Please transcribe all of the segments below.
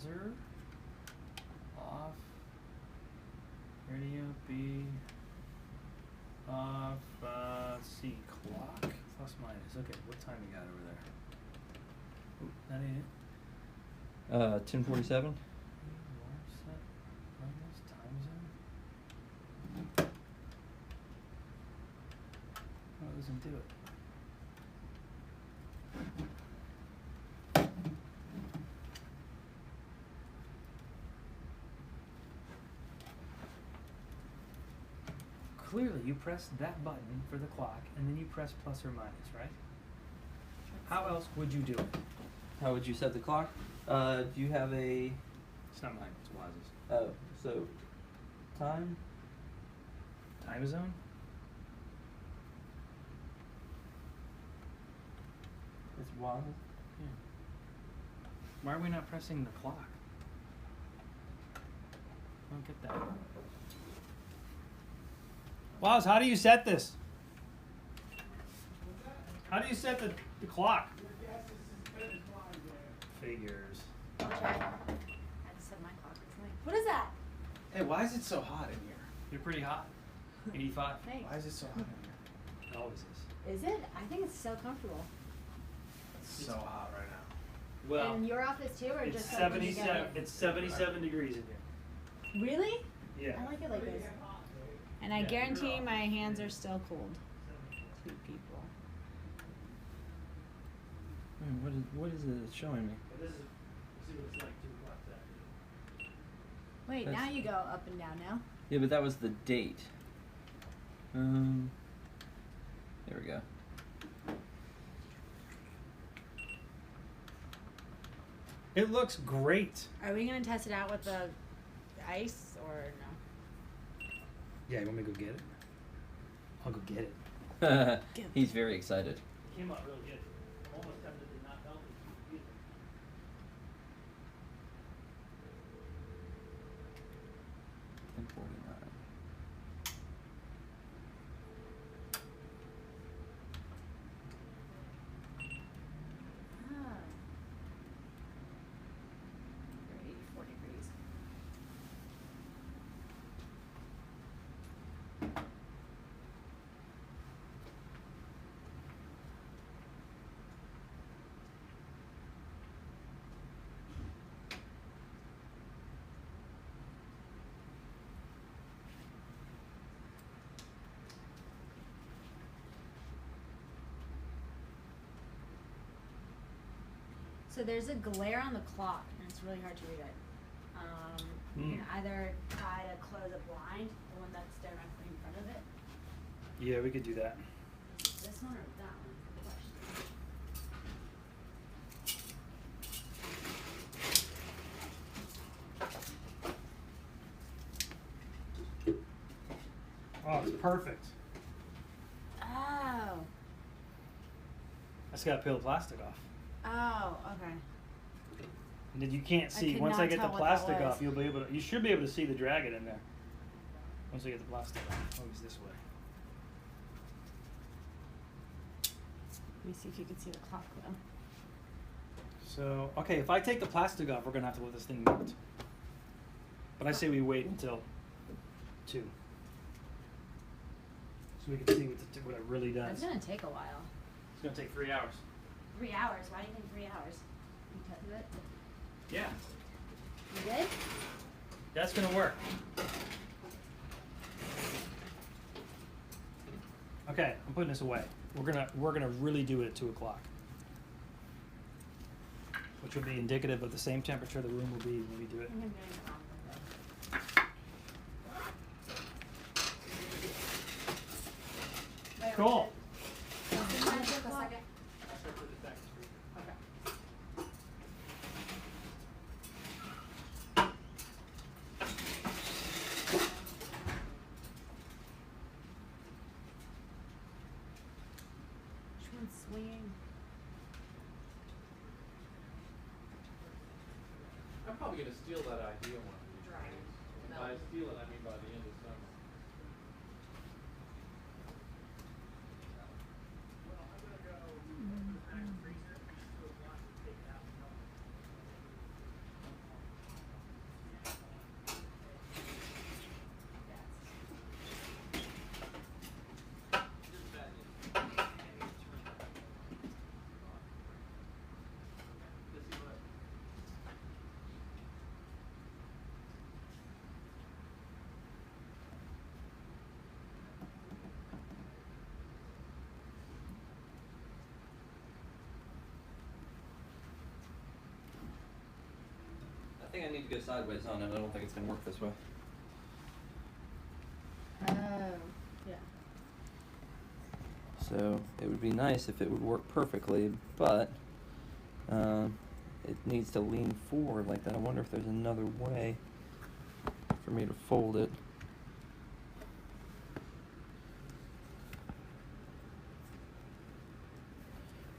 buzzer. Off. Radio B. Off. Let's see. Clock. Plus minus. Okay, what time you got over there? Oop, that ain't it. 10:47. Alarm set. Minus time zone. Oh, it doesn't do it. Clearly, you press that button for the clock, and then you press plus or minus, right? How else would you do it? How would you set the clock? Do you have a? It's not mine, it's Waz's. Oh, so time. Time zone? It's Waz. Yeah. Why are we not pressing the clock? I don't get that. Waz, how do you set this? How do you set the clock? Figures. I'll try. I just set my clock. It's like, what is that? Hey, why is it so hot in here? You're pretty hot. 85. Thanks. Why is it so hot in here? It always is. Is it? I think it's so comfortable. It's so hot right now. Well, in your office too, or it's just like when you get 77. it? It's 77 degrees in here. Really? Yeah. I like it like this. And I Yeah, guarantee you're my hands are still cold. 2 people. What is it showing me? This is, see what it's like 2 o'clock Saturday. Wait, That's- now you go up and down now. Yeah, but that was the date. There we go. It looks great. Are we gonna test it out with the ice or no? Yeah, you want me to go get it? I'll go get it. He's very excited. It came out real good. I'm almost tempted to not help it. 10:49. Ah. You're 84 degrees. So there's a glare on the clock, and it's really hard to read it. You can either try to close a blind, the one that's directly in front of it. Yeah, we could do that. Is it this one or that one? Good question. Oh, it's perfect. Oh. I just gotta peel the plastic off. Oh, okay. And then you can't see. could Once I not get the tell what that plastic was. off, you'll be able to. You should be able to see the dragon in there. Once I get the plastic off. Always this way. Let me see if you can see the clock though. So, okay, if I take the plastic off, we're gonna have to let this thing melt. But I say we wait until 2. So we can see what it really does. It's gonna take a while. It's gonna take 3 hours. 3 hours. Why do you think 3 hours? You tested it? Yeah, You did? that's gonna work. Okay, I'm putting this away. We're gonna really do it at 2 o'clock, which will be indicative of the same temperature the room will be when we do it. I think I'm doing it wrong with it. Cool. Just a second. Which one's swinging? I'm probably going to steal that idea one of these days. By steal it, I mean by the end of summer. think I need to go sideways on it. I don't think it's gonna work this way. Oh, yeah. So it would be nice if it would work perfectly, but it needs to lean forward like that. I wonder if there's another way for me to fold it.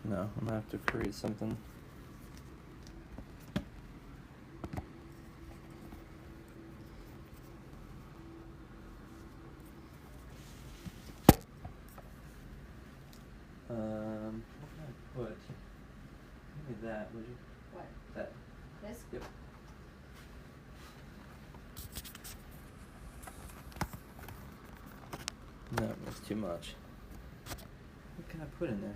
No, I'm gonna have to create something. What can I put? Maybe that, would you? What? That. This? Yep. No, that's too much. What can I put in there?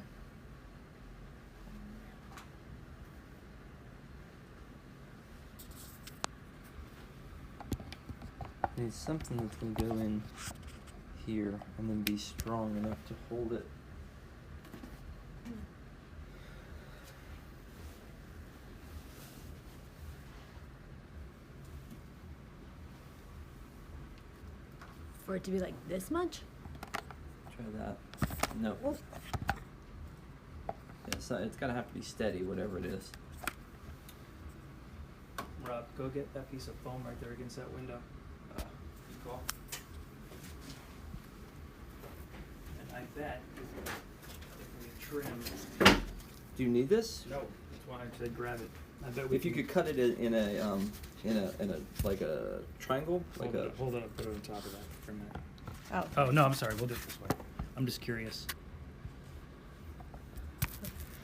I need something that's going to go in here and then be strong enough to hold it. For it to be like this much? Try that. No. Oh. Yeah, it's got to have to be steady, whatever it is. Rob, go get that piece of foam right there against that window. Good call. And I bet if we trim. Do you need this? No, that's why I said grab it. I bet we If you can could cut it in a like a triangle, like a. hold it up, put it on top of that for a minute. Oh. Oh no, I'm sorry. We'll do it this way. I'm just curious.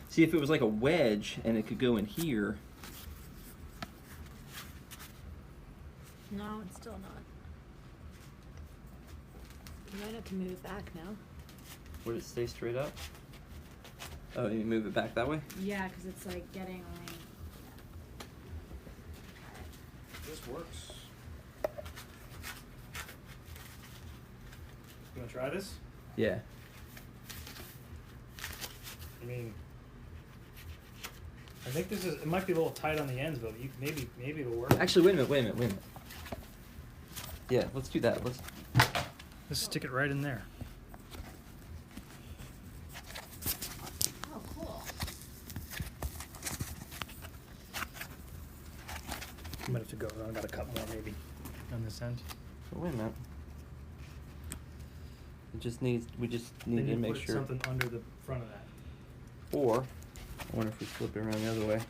See, if it was like a wedge and it could go in here. No, it's still not. You might have to move it back now. Would it stay straight up? Oh, you move it back that way? Yeah, because it's like getting like. This works. You wanna try this? Yeah. I mean, I think this is. It might be a little tight on the ends, but you maybe it'll work. Actually, wait a minute. Yeah, let's do that. Let's stick it right in there. Oh, cool. I might have to go. I gotta cut more maybe on this end. So wait a minute. We just need Then to you make put sure. something under the front of that. Or, I wonder if we flip it around the other way.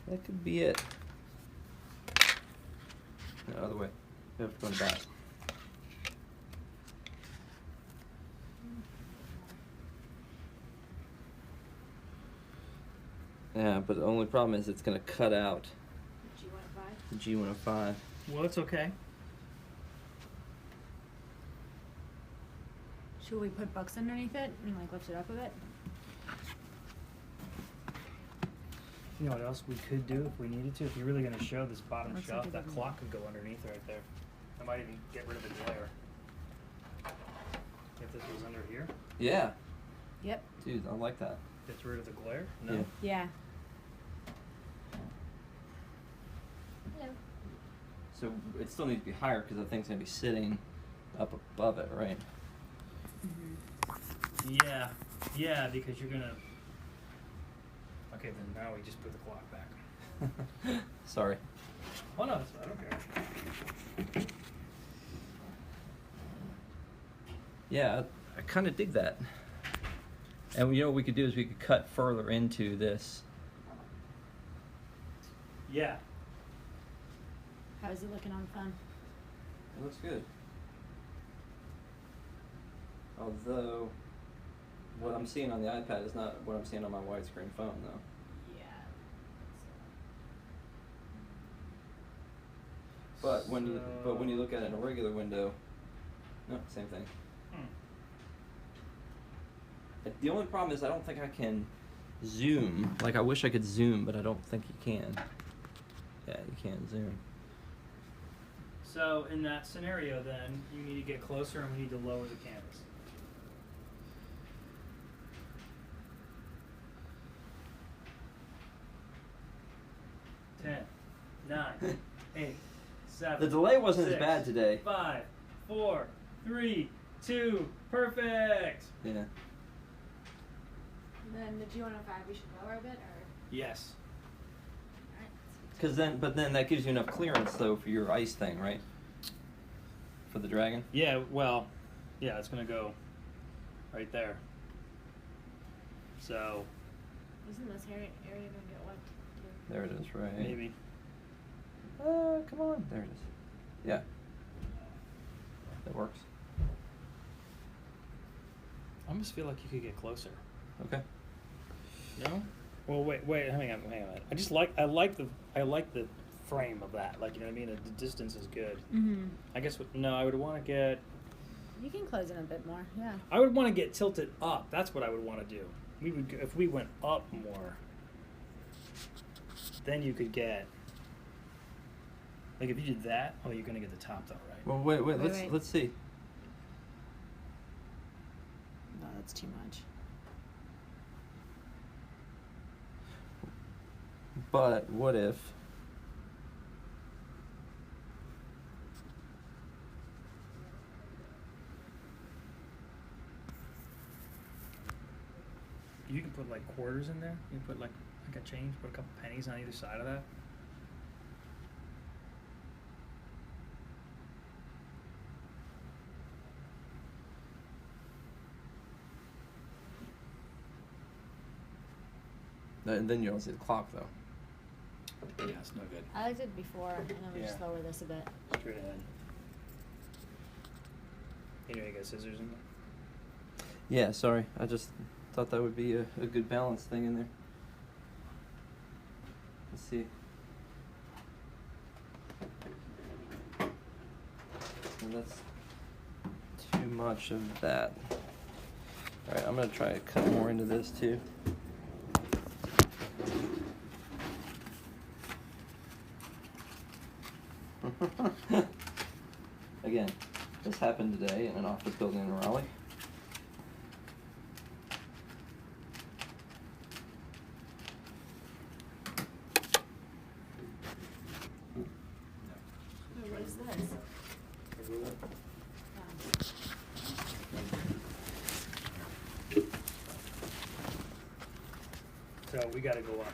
That could be it. No, other way. We have to go in the back. Yeah, but the only problem is it's going to cut out G105. the G105. Well, it's okay. Should we put books underneath it and like lift it up a bit? You know what else we could do if we needed to? If you're really going to show this bottom Looks shelf, like it that doesn't- clock could go underneath right there. I might even get rid of the glare. If this was under here, Yeah, Yep. dude, I like that. gets rid of the glare. No. Yeah. Yeah. Hello. So it still needs to be higher because the thing's going to be sitting up above it, right? Yeah, yeah, because you're gonna. Okay, then now we just put the clock back. Sorry. Oh no, I don't care. Yeah, I kind of dig that. And you know what we could do is we could cut further into this. Yeah. How's it looking on the phone? It looks good. Although, what I'm seeing on the iPad is not what I'm seeing on my widescreen phone, though. Yeah. But when you look at it in a regular window, no, same thing. The only problem is I don't think I can zoom. Like I wish I could zoom, but I don't think you can. Yeah, you can't zoom. So in that scenario, then you need to get closer, and we need to lower the canvas. 10, 9, 8, 7. The delay wasn't as 6, bad today. 5, 4, 3, 2. Perfect. Yeah. And then the G105, we should lower a bit, or? Yes. Alright. But then that gives you enough clearance though for your ice thing, right? For the dragon. Yeah. Well. Yeah. It's gonna go right there. So Isn't this area gonna get wet too? There it is, right? maybe. Come on. There it is. Yeah. That works. I almost feel like you could get closer. Okay. No? Well, wait, hang on a minute. I like the frame of that. Like, you know what I mean? The distance is good. Mm-hmm. I guess I would want to get. You can close it a bit more, yeah. I would want to get tilted up. That's what I would want to do. If we went up more, then you could get. Like if you did that, oh, you're gonna get the top though, right? Well, wait. Wait. Let's see. No, that's too much. But what if? You can put like quarters in there. You can put like a change, put a couple pennies on either side of that. And then you don't see the clock though. Yeah, it's no good. I liked it before, and then we just Yeah. lower this a bit. Straight ahead. You know, you got scissors in there. Yeah, sorry. I just thought that would be a good balance thing in there. Let's see. And that's too much of that. Alright, I'm gonna try to cut more into this too. Again, this happened today in an office building in Raleigh. What is this? So we got to go up.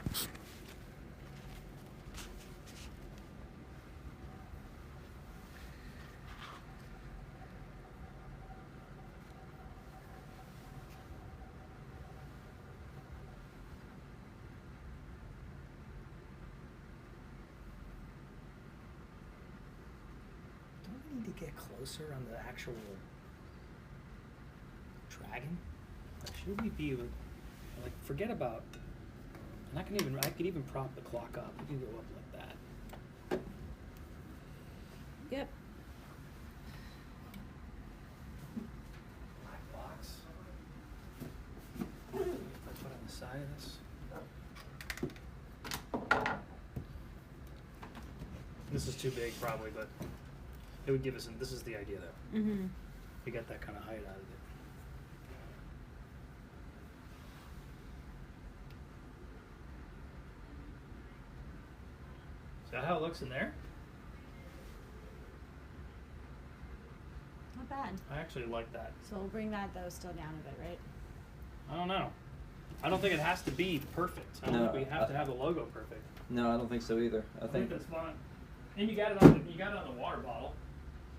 Don't we need to get closer on the actual dragon? Like, should we be like forget about? And I could even prop the clock up. We can go up like that. Yep. Black box. If I put on the side of this. This is too big probably, but it would give us. This is the idea though. Mm-hmm. We got that kind of height out of it. Is that how it looks in there? Not bad. I actually like that. So we'll bring that though still down a bit, right? I don't know. I don't think it has to be perfect. I don't No, think we have to have the logo perfect. No, I don't think so either. I I think think that's fine. And you got it on the water bottle.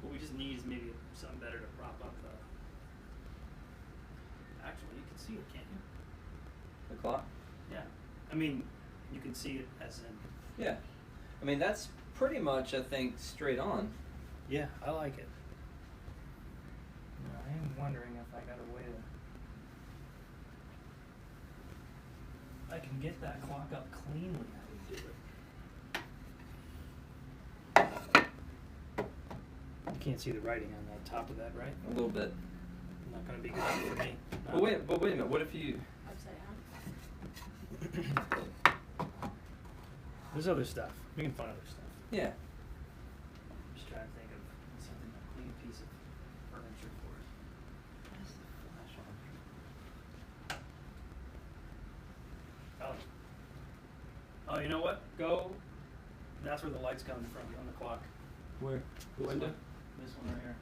What we just need is maybe something better to prop up the. Actually, you can see it, can't you? the clock. Yeah. I mean, you can see it as in. Yeah. I mean, that's pretty much, I think, straight on. Yeah, I like it. I am wondering if I got a way to. I can get that clock up cleanly. How do you do it? You can't see the writing on the top of that, right? A little bit. Not going to be good for me. But wait a minute. What if you? Upside down. There's other stuff. We can find other stuff. Yeah. I'm just trying to think of something, a clean piece of furniture for it. Oh. Oh, you know what? Go That's where the light's coming from on the clock. Where? The This window? one. This one right here.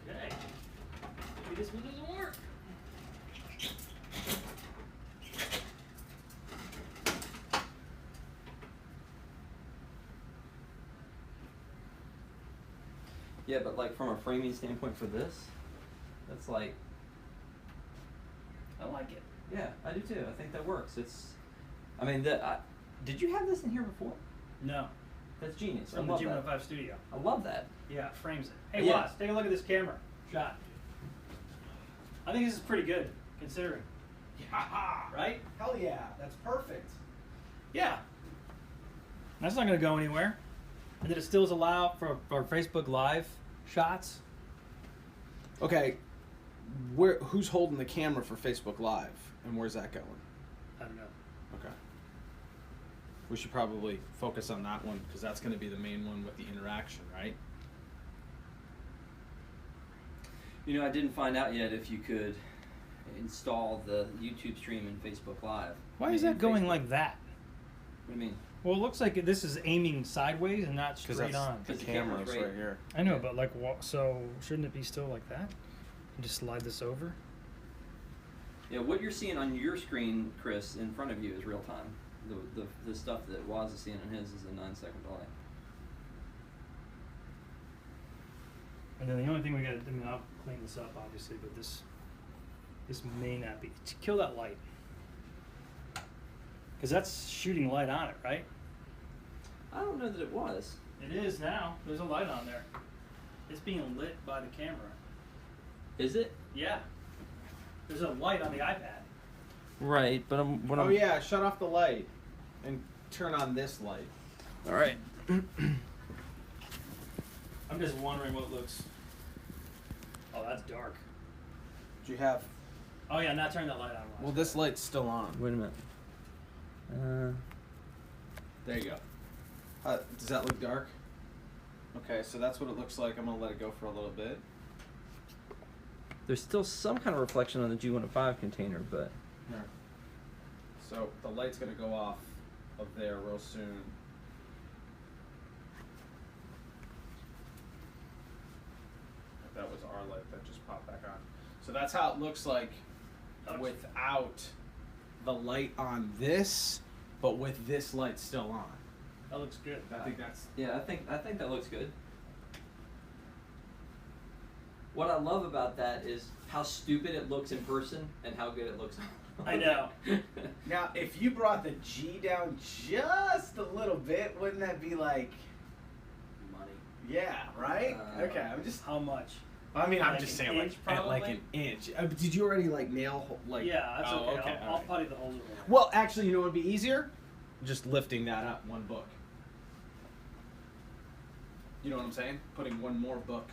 Okay. Maybe this one doesn't work. Yeah, but like from a framing standpoint for this, that's like, I like it. yeah, I do too. I think that works. I mean, did you have this in here before? No. That's genius. From I the love that. G105 studio. I love that. Yeah, it frames it. Hey, Yeah. Waz, take a look at this camera shot. I think this is pretty good, considering. Yeah. Right? Hell yeah. That's perfect. Yeah. That's not going to go anywhere. And then it still is allowed for Facebook Live shots. Okay, who's holding the camera for Facebook Live, and where's that going? I don't know. Okay. We should probably focus on that one because that's going to be the main one with the interaction, right? You know, I didn't find out yet if you could install the YouTube stream in Facebook Live. Why is in that going Facebook. like that? What do you mean? Well, it looks like this is aiming sideways and not Because straight that's on. the Because the camera's camera's right- right here. I know, but like, so shouldn't it be still like that? And just slide this over? Yeah, what you're seeing on your screen, Chris, in front of you is real time. The stuff that Waz is seeing on his is a 9-second delay. And then the only thing we got to, I mean, I'll clean this up obviously, but this may not be, kill that light. Because that's shooting light on it, right? I don't know that it was. It is now. There's a light on there. It's being lit by the camera. Is it? Yeah. There's a light on the iPad. Right, but Oh yeah, shut off the light and turn on this light. All right. I'm just wondering what it looks. Oh, that's dark. Do you have? Oh yeah, now turn that light on. Well, this light's still on. Wait a minute. There you go. Does that look dark? Okay, so that's what it looks like. I'm gonna let it go for a little bit. There's still some kind of reflection on the G105 container, but Here. So the light's gonna go off of there real soon. That was our light that just popped back on. So that's how it looks like without the light on this, but with this light still on. That looks good. I think that's yeah, I think that looks good. What I love about that is how stupid it looks in person and how good it looks. I know. Now, if you brought the G down just a little bit, wouldn't that be like Money. Yeah, right? Okay, I'm Just just. how much? I mean, I'm like just an saying, like, inch, at like probably? an inch. Did you already like nail like? Yeah, that's Oh, okay. I'll alright. putty the holes over. Well, actually, you know what would be easier? Just lifting that up one book. You know what I'm saying? Putting one more book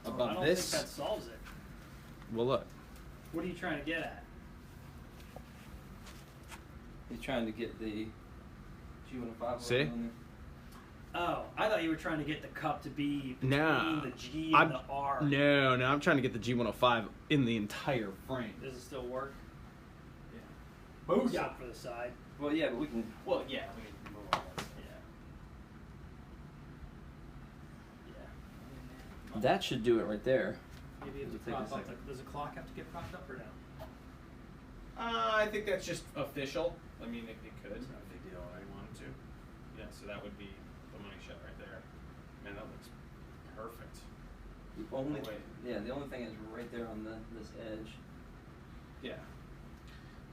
I above don't this. think that solves it. Well, look. What are you trying to get at? He's trying to get the G105. See? on there. Oh, I thought you were trying to get the cup to be between No. the G and I'm- the R. No, I'm trying to get the G105 in the entire frame. Does it still work? Yeah. Booyah for the side. Well, yeah, but we can. Well, yeah. We can move on. Yeah. That should do it right there. Maybe you have to It'll take a prop up second. does the clock have to get propped up or no? I think that's just official. I mean, it could. It's not a big deal. I wanted to. Yeah, so that would be the money shot right there. Man, that looks perfect. The only, wait. yeah, the only thing is right there on this edge. Yeah.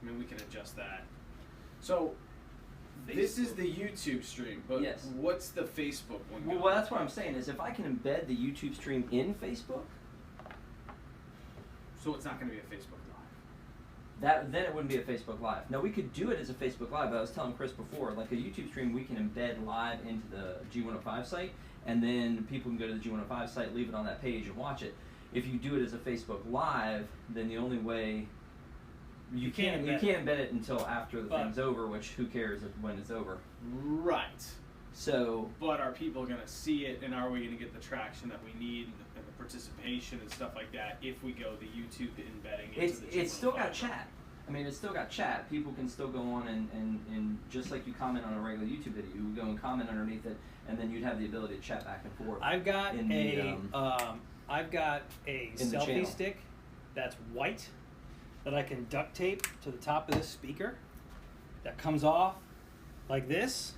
I mean, we can adjust that. So, this is the YouTube stream, but Yes. what's the Facebook one? Well, going? that's what I'm saying is if I can embed the YouTube stream in Facebook, So it's not going to be a Facebook Live. then it wouldn't be a Facebook Live. Now we could do it as a Facebook Live, but I was telling Chris before, like a YouTube stream, we can embed live into the G105 site, and then people can go to the G105 site, leave it on that page, and watch it. If you do it as a Facebook Live, then the only way you can't embed it until after the But- thing's over, which who cares when it's over. Right. So But are people going to see it, and are we going to get the traction that we need and the participation and stuff like that if we go the YouTube embedding into the It's still got G105. chat. I mean, it's still got chat. People can still go on and just like you comment on a regular YouTube video, you would go and comment underneath it, and then you'd have the ability to chat back and forth. I've got in the, I've got a in the selfie channel. stick that's white that I can duct tape to the top of this speaker that comes off like this.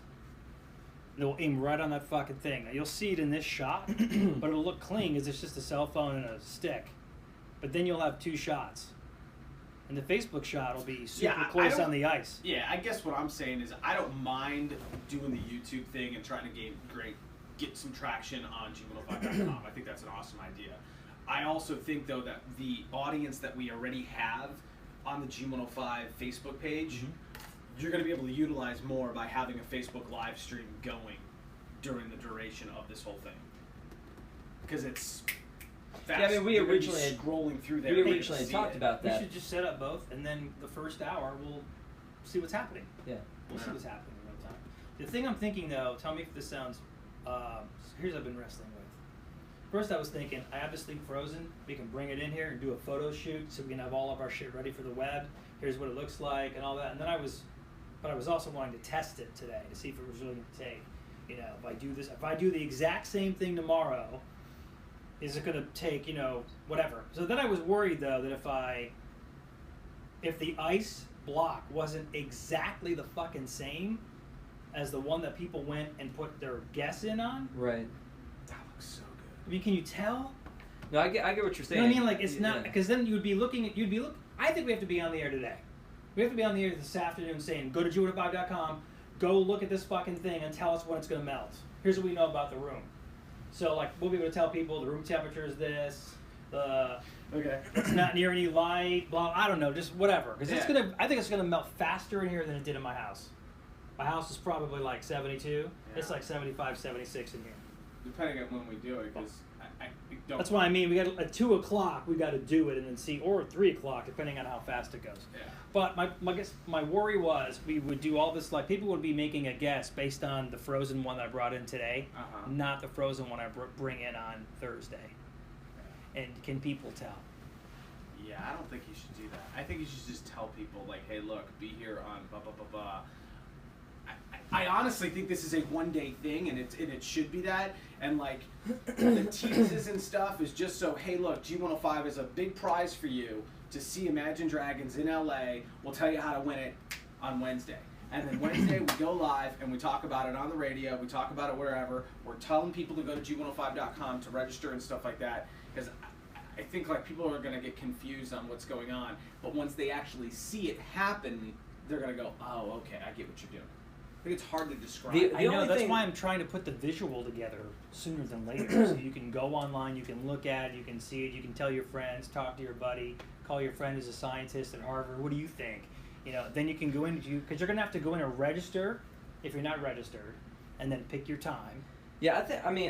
And it'll aim right on that fucking thing. Now, you'll see it in this shot, but it'll look clean because it's just a cell phone and a stick. But then you'll have two shots. And the Facebook shot will be super Yeah, I close don't- on the ice. Yeah, I guess what I'm saying is I don't mind doing the YouTube thing and trying to get some traction on G105.com. I think that's an awesome idea. I also think though that the audience that we already have on the G105 Facebook page, you're going to be able to utilize more by having a Facebook live stream going during the duration of this whole thing. Because it's fast. Yeah, I mean, we You're gonna be originally had- scrolling through there. We and originally see talked it. about We that. should just set up both, and then the first hour we'll see what's happening. Yeah. We'll see Yeah. what's happening in real time. The thing I'm thinking though, tell me if this sounds, here's what I've been wrestling with. First I was thinking, I have this thing frozen, we can bring it in here and do a photo shoot so we can have all of our shit ready for the web. Here's what it looks like and all that. And then I was also wanting to test it today to see if it was really going to take. You know, if I do the exact same thing tomorrow, is it going to take, you know, whatever. So then I was worried though that if the ice block wasn't exactly the fucking same as the one that people went and put their guess in on. Right. That looks so good. I mean, can you tell? No, I get what you're You saying. know what I mean? Like, it's not, Yeah. because then I think we have to be on the air today. We have to be on the air this afternoon saying, go to G105.com, go look at this fucking thing and tell us when it's going to melt. Here's what we know about the room. So, like, we'll be able to tell people the room temperature is this, Okay. it's not near any light, blah, I don't know, just whatever. Because Yeah. I think it's going to melt faster in here than it did in my house. My house is probably like 72. It's Yeah. like 75, 76 in here. Depending on when we do it, because I don't. That's why I mean, we got at 2 o'clock, we got to do it and then see, or 3 o'clock, depending on how fast it goes. Yeah. But my worry was we would do all this, like people would be making a guess based on the frozen one that I brought in today, Uh-huh. not the frozen one I bring in on Thursday. And can people tell? Yeah, I don't think you should do that. I think you should just tell people, like, hey, look, be here on blah, blah, blah, blah. I honestly think this is a one-day thing, and it should be that. And, like, the teases and stuff is just so, hey, look, G105 is a big prize for you to see Imagine Dragons in LA. We'll tell you how to win it on Wednesday. And then Wednesday we go live and we talk about it on the radio. We talk about it wherever. We're telling people to go to G105.com to register and stuff like that. Because I think like people are going to get confused on what's going on. But once they actually see it happen, they're going to go, oh, okay, I get what you're doing. I think it's hard to describe. I know, only that's thing- why I'm trying to put the visual together sooner than later. So you can go online, you can look at it, you can see it, you can tell your friends, talk to your buddy, call your friend who's a scientist at Harvard, what do you think? You know, then you can go into, because you're going to have to go in and register if you're not registered, and then pick your time. Yeah,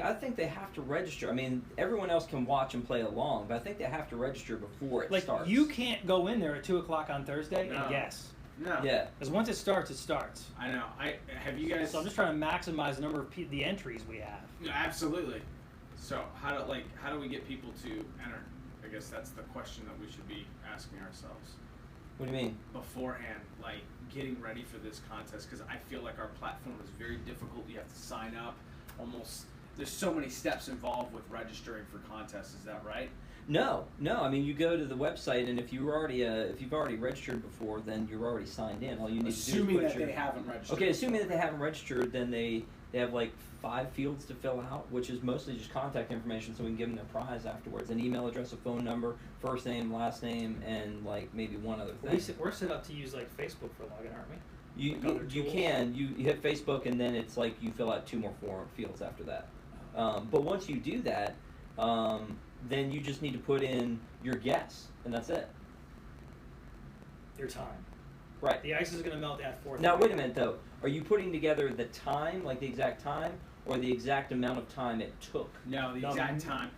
I think they have to register. I mean, everyone else can watch and play along, but I think they have to register before it Like, starts. you can't go in there at 2 o'clock on Thursday No. and guess. No. Yeah. Because once it starts, it starts. I know. Have you guys? So I'm just trying to maximize the number of the entries we have. Yeah, absolutely. So how do we get people to enter? I guess that's the question that we should be asking ourselves What do you mean? beforehand, like getting ready for this contest, because I feel like our platform is very difficult. You have to sign up. There's so many steps involved with registering for contests. Is that right? No. I mean, you go to the website, and if you've already registered before, then you're already signed in. All you need Assuming to do is that put your, they haven't registered. Okay, assuming that they haven't registered, then they have like 5 fields to fill out, which is mostly just contact information, so we can give them their prize afterwards: an email address, a phone number, first name, last name, and like maybe one other thing. We're set up to use like Facebook for login, aren't we? You Like other you tools? can you hit Facebook, and then it's like you fill out 2 more fields after that. But once you do that, then you just need to put in your guess, and that's it. Your time. Right. The ice is going to melt at 4:30. Now wait a minute though. Are you putting together the time, like the exact time, or the exact amount of time it took? No, the No, exact the- time.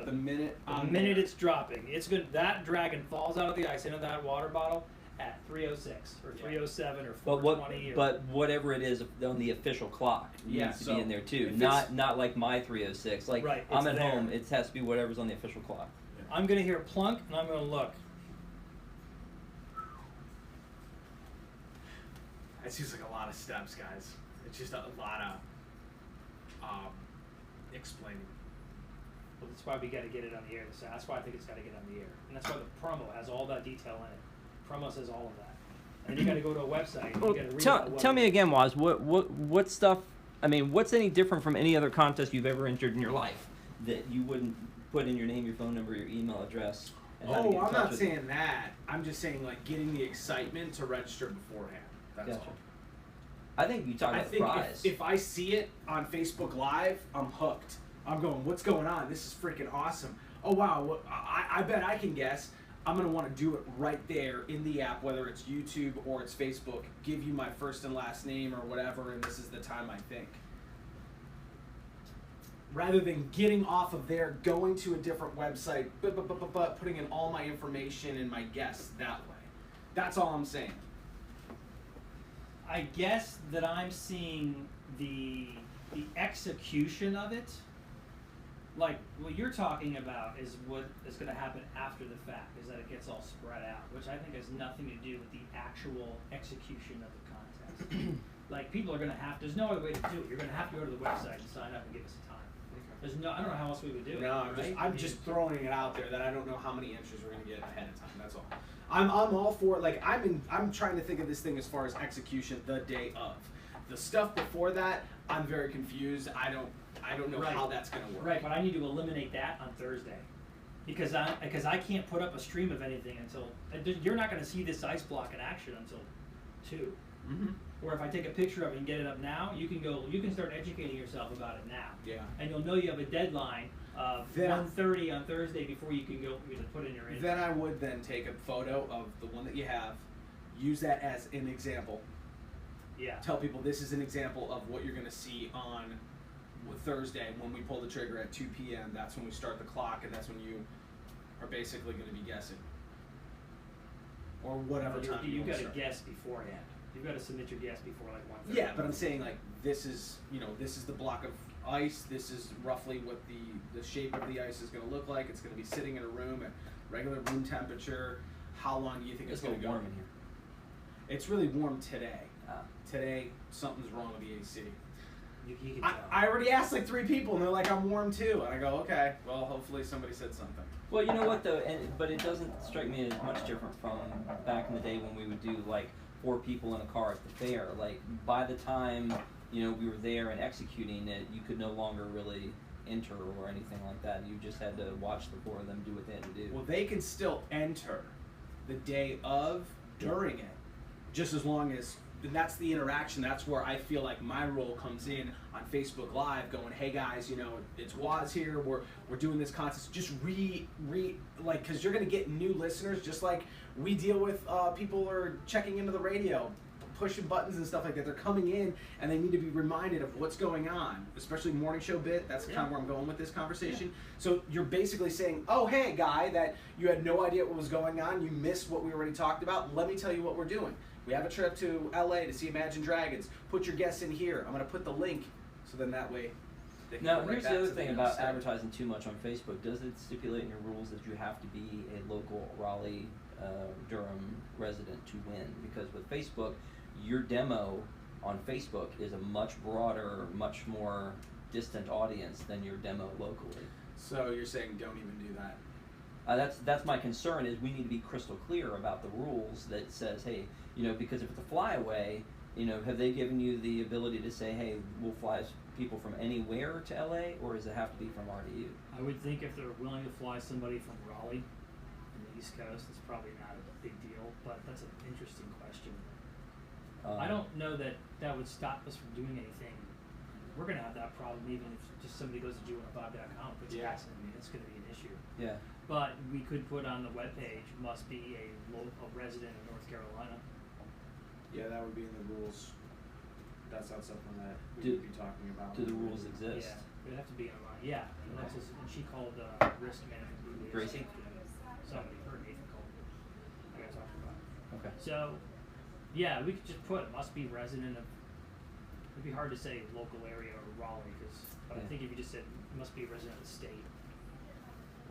The minute. The on minute there. it's dropping, it's good. That dragon falls out of the ice into that water bottle, at 3:06 or Yeah. 3:07 or But 4:20 or but whatever it is on the official clock Yeah, needs to so be in there too. if Not like my 3:06. Like Right, I'm it's at there. home, it has to be whatever's on the official clock. I'm gonna hear plunk and I'm gonna look. It seems like a lot of steps, guys. It's just a lot of explaining. Well, that's why we got to get it on the air. That's why I think it's got to get on the air, and that's why the promo has all that detail in it. Promo says all of that, and then you got to go to a website. And Well, you got to read about what tell it me is. again, Waz. What stuff? I mean, what's any different from any other contest you've ever entered in your life that you wouldn't put in your name, your phone number, your email address? And how to get in I'm touch not with saying that. I'm just saying like getting the excitement to register beforehand. That's Gotcha. all. I think you talk I about the think prize. if I see it on Facebook Live, I'm hooked. I'm going, what's going on? This is freaking awesome. Oh wow, I bet I can guess. I'm gonna want to do it right there in the app, whether it's YouTube or it's Facebook. Give you my first and last name or whatever, and this is the time I think. Rather than getting off of there, going to a different website, putting in all my information and my guess that way. That's all I'm saying. I guess that I'm seeing the execution of it. Like what you're talking about is what is going to happen after the fact, is that it gets all spread out, which I think has nothing to do with the actual execution of the contest. Like people are going to have, there's no other way to do it. You're going to have to go to the website and sign up and give us a time. There's no, I don't know how else we would do it. No, right? I'm just throwing it out there that I don't know how many entries we're gonna get ahead of time. That's all. I'm all for it. Like I'm trying to think of this thing as far as execution the day of. The stuff before that, I'm very confused. I don't know Right. how that's gonna work. Right, but I need to eliminate that on Thursday, because I can't put up a stream of anything until you're not going to see this ice block in action until 2. Mm-hmm. Or if I take a picture of it and get it up now, you can start educating yourself about it now, Yeah. and you'll know you have a deadline of Then- 1:30 on Thursday before you can go to put in your info. Then I would then take a photo of the one that you have, use that as an example. Yeah. Tell people this is an example of what you're gonna see on Thursday when we pull the trigger at 2 p.m. That's when we start the clock, and that's when you are basically going to be guessing, or whatever time You've want got to to guess beforehand. You've got to submit your guess before like 1:30. Yeah, but I'm saying like this is the block of ice. This is roughly what the shape of the ice is going to look like. It's going to be sitting in a room at regular room temperature. How long do you think It's it's going to go? warm in here. It's really warm today. Ah. Today something's wrong with the AC. You can I, tell. I already asked like 3 people and they're like, I'm warm too. And I go, okay, well, hopefully somebody said something. Well, you know what though, but it doesn't strike me as much different from back in the day when we would do like 4 people in a car at the fair. Like by the time we were there and executing it, you could no longer really enter or anything like that. You just had to watch the 4 of them do what they had to do. Well, they can still enter the day of, during it, just as long as, and that's the interaction. That's where I feel like my role comes in on Facebook Live, going, hey guys, it's Waz here. We're doing this contest. Just like, because you're gonna get new listeners, just like we deal with people are checking into the radio, pushing buttons and stuff like that. They're coming in and they need to be reminded of what's going on, especially morning show bit. That's kind of where I'm going with this conversation. Yeah. So you're basically saying, oh, hey, guy, that you had no idea what was going on. You missed what we already talked about. Let me tell you what we're doing. We have a trip to LA to see Imagine Dragons. Put your guests in here. I'm going to put the link so then that way they can Now, go right here's back the other to thing the about site. advertising too much on Facebook. Does it stipulate in your rules that you have to be a local Raleigh, Durham resident to win? Because with Facebook, your demo on Facebook is a much broader, much more distant audience than your demo locally. So you're saying don't even do that. That's my concern, is we need to be crystal clear about the rules that says, hey, because if it's a flyaway, have they given you the ability to say, hey, we'll fly people from anywhere to LA, or does it have to be from RDU? I would think if they're willing to fly somebody from Raleigh in the East Coast, it's probably not a big deal, but that's an interesting question. I don't know that would stop us from doing anything. We're going to have that problem even if just somebody goes to G105.com and puts gas in. I mean, it's going to be an issue. Yeah. But we could put on the webpage, must be a local resident of North Carolina. Yeah, that would be in the rules. That's not something that we Do- would be talking about. Do the rules exist? Yeah, it'd have to be in a line. Yeah, and that's just, and she called risk management. Gracie? Somebody, her Nathan called. I got to talk about it. Okay. So, yeah, we could just put must be resident of. It'd be hard to say local area or Raleigh, but I Yeah. think if you just said must be a resident of the state,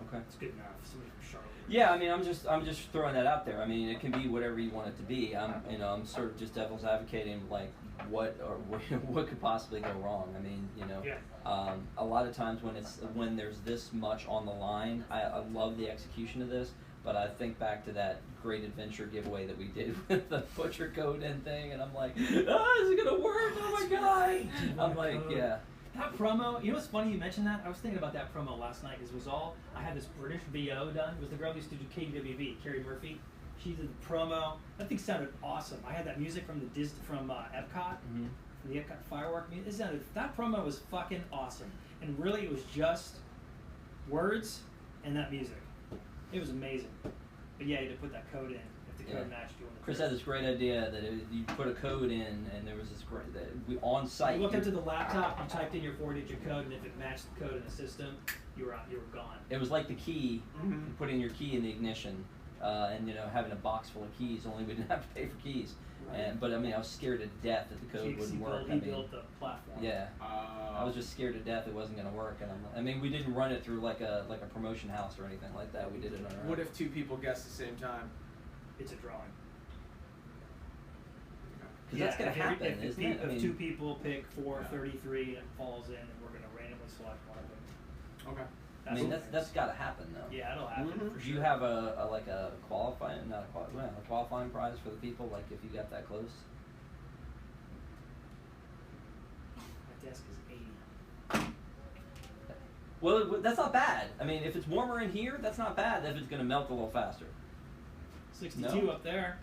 Okay. it's good enough. Somebody from Charlotte. Yeah, I mean, I'm just throwing that out there. I mean, it can be whatever you want it to be. I'm sort of just devil's advocating, like, what could possibly go wrong. I mean, Yeah. a lot of times when there's this much on the line, I love the execution of this, but I think back to that Great Adventure giveaway that we did with the butcher code and thing, and I'm like, is it gonna work? Oh my god! I'm like, yeah. That promo, you know what's funny you mentioned that? I was thinking about that promo last night. I had this British VO done. It was the girl who used to do KWV, Carrie Murphy. She did the promo. That thing sounded awesome. I had that music from Epcot, Mm-hmm. the Epcot firework music. That promo was fucking awesome. And really, it was just words and that music. It was amazing. But yeah, you had to put that code in. If the code Yeah. matched you. Chris had this great idea that you put a code in, and there was this great that we on site. You looked into the laptop, you typed in your 4-digit code, and if it matched the code in the system, you were gone. It was like the key, Mhm. putting your key in the ignition, and having a box full of keys. Only we didn't have to pay for keys. But I mean, I was scared to death that the code wouldn't work. He built the platform. Yeah. I was just scared to death it wasn't going to work, and we didn't run it through like a promotion house or anything like that. We did it on our own. What if two people guess the same time? It's a drawing. Because that's going to happen, if isn't it? I if mean, two people pick 433 and it falls in, and we're going to randomly select one of them. Okay. I mean, that's got to happen though. Yeah, it'll happen Mhm. for Do sure. you have a qualifying prize for the people? Like if you got that close? My desk is 80. Well, that's not bad. I mean, if it's warmer in here, that's not bad. If it's going to melt a little faster. 62 No? up there.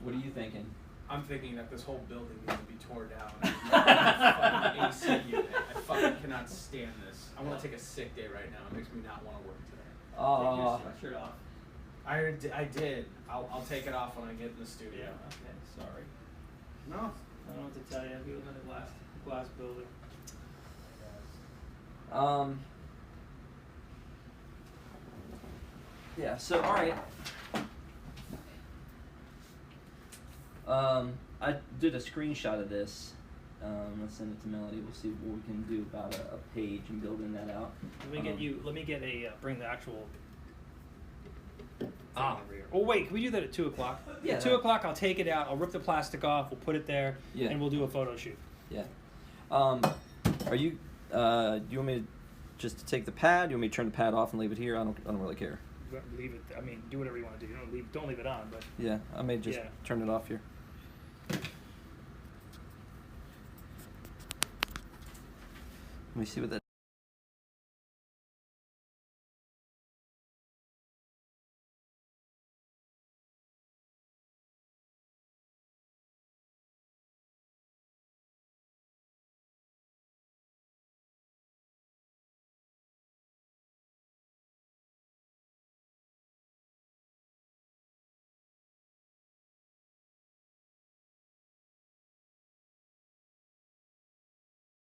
What are you thinking? I'm thinking that this whole building needs to be torn down. Fucking AC unit. I fucking cannot stand this. I want to take a sick day right now. It makes me not want to work today. Take your sweatshirt off. I did. I'll take it off when I get in the studio. Yeah. Okay. Sorry. No. I don't know what to tell you. We live in a glass building. Yeah. So all right. I did a screenshot of this. Let's send it to Melody. We'll see what we can do about a page and building that out. Let me get a bring the actual. Over here. Oh wait, can we do that at 2 o'clock? Yeah, At 2 o'clock, I'll take it out. I'll rip the plastic off. We'll put it there, Yeah. and we'll do a photo shoot. Yeah. Are you? Do you want me to just to take the pad? Do you want me to turn the pad off and leave it here? I don't really care. Leave it. I mean, do whatever you want to do. Don't leave it on. But Yeah, I may just Yeah. turn it off here. Let me see what that.